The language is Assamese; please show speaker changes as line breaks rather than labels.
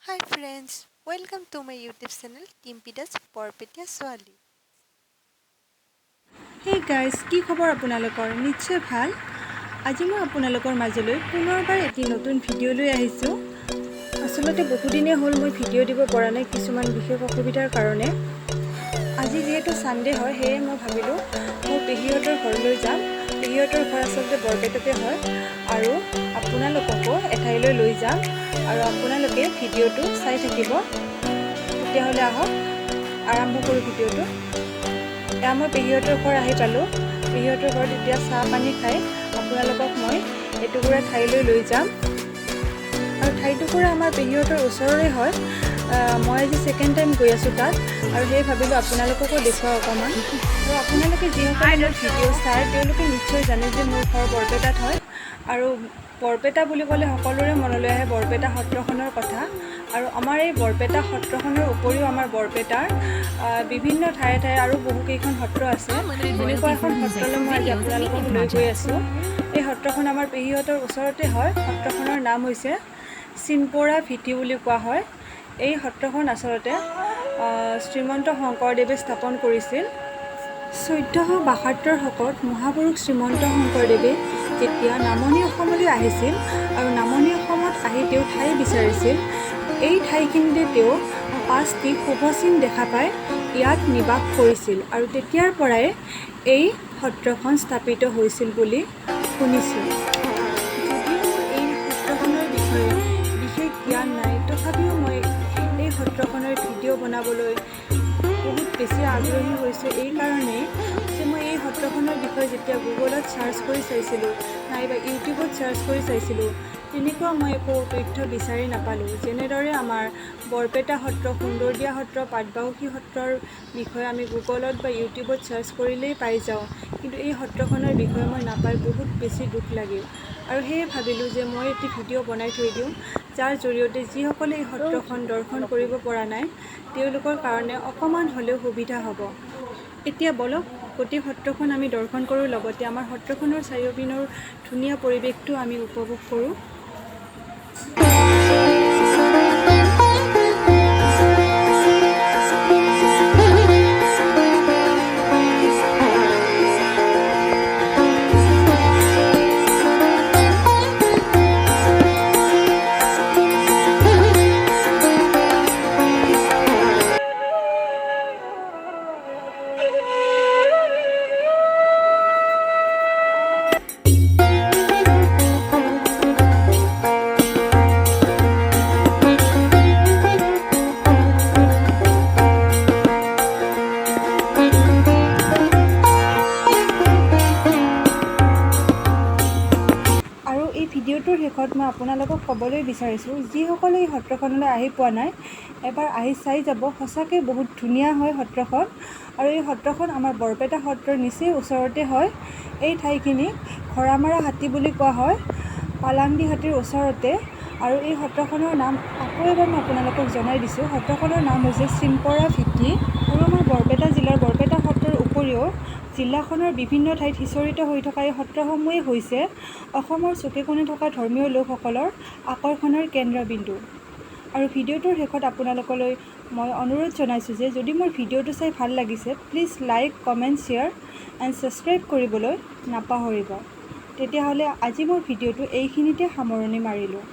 Hi friends, welcome to my YouTube channel Timpidas Porpetia Swali.
Hey guys, কি খবৰ আপোনালোকৰ? নিশ্চয় ভাল। আজি মই আপোনালোকৰ মাজলৈ পুনৰবাৰ এটি নতুন ভিডিঅ' লৈ আহিছোঁ। আসলতে বহুদিনে হ'ল মই ভিডিঅ' দিব পৰা নাই কিছুমান বিশেষ অসুবিধাৰ কাৰণে। আজি যেহেতু সানডে হয় সেয়ে মই ভাবিলোঁ মোৰ পেহীহঁতৰ ঘৰলৈ যাম। পেহীহঁতৰ ঘৰ আচলতে বৰপেটাতে হয় আৰু আপোনালোককো এঠাইলৈ লৈ যাম আৰু আপোনালোকে ভিডিঅ'টো চাই থাকিব। তেতিয়াহ'লে আহক আৰম্ভ কৰোঁ ভিডিঅ'টো। এয়া মই পেহীহঁতৰ ঘৰ আহি পালোঁ। পেহীহঁতৰ ঘৰত এতিয়া চাহ পানী খাই আপোনালোকক মই এটুকুৰা ঠাইলৈ লৈ যাম আৰু ঠাইটুকুৰা আমাৰ পেহীহঁতৰ ওচৰৰে হয়। মই আজি ছেকেণ্ড টাইম গৈ আছোঁ তাত আৰু সেয়ে ভাবিলোঁ আপোনালোককো দেখুৱাওঁ অকণমান। আৰু আপোনালোকে যিসকলে মোৰ ভিডিঅ' চায় তেওঁলোকে নিশ্চয় জানে যে মোৰ ঘৰ বৰপেটাত হয় আৰু বৰপেটা বুলি ক'লে সকলোৰে মনলৈ আহে বৰপেটা সত্ৰখনৰ কথা। আৰু আমাৰ এই বৰপেটা সত্ৰখনৰ উপৰিও আমাৰ বৰপেটাৰ বিভিন্ন ঠায়ে ঠায়ে আৰু বহুকেইখন সত্ৰ আছে। তেনেকুৱা এখন সত্ৰলৈ মই আজি আপোনালোকক লৈ গৈ আছোঁ। এই সত্ৰখন আমাৰ পেহীহঁতৰ ওচৰতে হয়। সত্ৰখনৰ নাম হৈছে চিনপৰা ভিটি বুলি কোৱা হয়। এই সত্ৰখন আচলতে শ্ৰীমন্ত শংকৰদেৱে স্থাপন কৰিছিল। 1472 শকত মহাপুৰুষ শ্ৰীমন্ত শংকৰদেৱে যেতিয়া নামনি অসমলৈ আহিছিল আৰু নামনি অসমত আহি তেওঁ ঠাই বিচাৰিছিল, এই ঠাইখিনিতে তেওঁ 5টি শুভ চিন দেখা পাই ইয়াত নিবাস কৰিছিল আৰু তেতিয়াৰ পৰাই এই সত্ৰখন স্থাপিত হৈছিল বুলি শুনিছোঁ। যদিও মোৰ এই সত্ৰখনৰ বিষয়ে বিশেষ জ্ঞান নাই, তথাপিও মই এই সত্ৰখনৰ ভিডিঅ' বনাবলৈ বহুত বেছি আগ্ৰহী হৈছোঁ এইকাৰণেই যে মই এই সত্ৰখনৰ বিষয়ে যেতিয়া গুগলত চাৰ্চ কৰি চাইছিলোঁ নাইবা ইউটিউবত চাৰ্চ কৰি চাইছিলোঁ, তেনেকুৱা মই একো তথ্য বিচাৰি নাপালোঁ। যেনেদৰে আমাৰ বৰপেটা সত্ৰ, সুন্দৰদিয়া সত্ৰ, পাটবাউসী সত্ৰৰ বিষয়ে আমি গুগলত বা ইউটিউবত চাৰ্চ কৰিলেই পাই যাওঁ, কিন্তু এই সত্ৰখনৰ বিষয়ে মই নাপাই বহুত বেছি দুখ লাগিল। আৰু সেয়ে ভাবিলোঁ যে মই এটি ভিডিঅ' বনাই থৈ দিওঁ, যাৰ জৰিয়তে যিসকলে এই সত্ৰখন দৰ্শন কৰিব পৰা নাই তেওঁলোকৰ কাৰণে অকণমান হ'লেও সুবিধা হ'ব। এতিয়া বলক গোটেই সত্ৰখন আমি দৰ্শন কৰোঁ, লগতে আমাৰ সত্ৰখনৰ চাৰিওপিনৰ ধুনীয়া পৰিৱেশটো আমি উপভোগ কৰোঁ। আৰু এই ভিডিঅ'টোৰ শেষত মই আপোনালোকক ক'বলৈ বিচাৰিছোঁ, যিসকলে এই সত্ৰখনলৈ আহি পোৱা নাই এবাৰ আহি চাই যাব। সঁচাকৈ বহুত ধুনীয়া হয় সত্ৰখন আৰু এই সত্ৰখন আমাৰ বৰপেটা সত্ৰৰ নিচেই ওচৰতে হয়। এই ঠাইখিনি ঘৰামাৰা হাতী বুলি কোৱা হয়, পালাংদি হাতীৰ ওচৰতে। আৰু এই সত্ৰখনৰ নাম আকৌ এবাৰ মই আপোনালোকক জনাই দিছোঁ, সত্ৰখনৰ নাম হৈছে চিনপৰা ভিটি। আৰু আমাৰ বৰপেটা জিলাৰ বৰপেটা সত্ৰৰ উপৰিও জিলাখনৰ বিভিন্ন ঠাইত সিঁচৰিত হৈ থকা এই সত্ৰসমূহেই হৈছে অসমৰ চুকে কোণে থকা ধৰ্মীয় লোকসকলৰ আকৰ্ষণৰ কেন্দ্ৰবিন্দু। আৰু ভিডিঅ'টোৰ শেষত আপোনালোকলৈ মই অনুৰোধ জনাইছোঁ যে যদি মোৰ ভিডিঅ'টো চাই ভাল লাগিছে please like, comment, share and subscribe কৰিবলৈ নাপাহৰিব। তেতিয়াহ'লে আজি মোৰ ভিডিঅ'টো এইখিনিতে সামৰণি মাৰিলোঁ।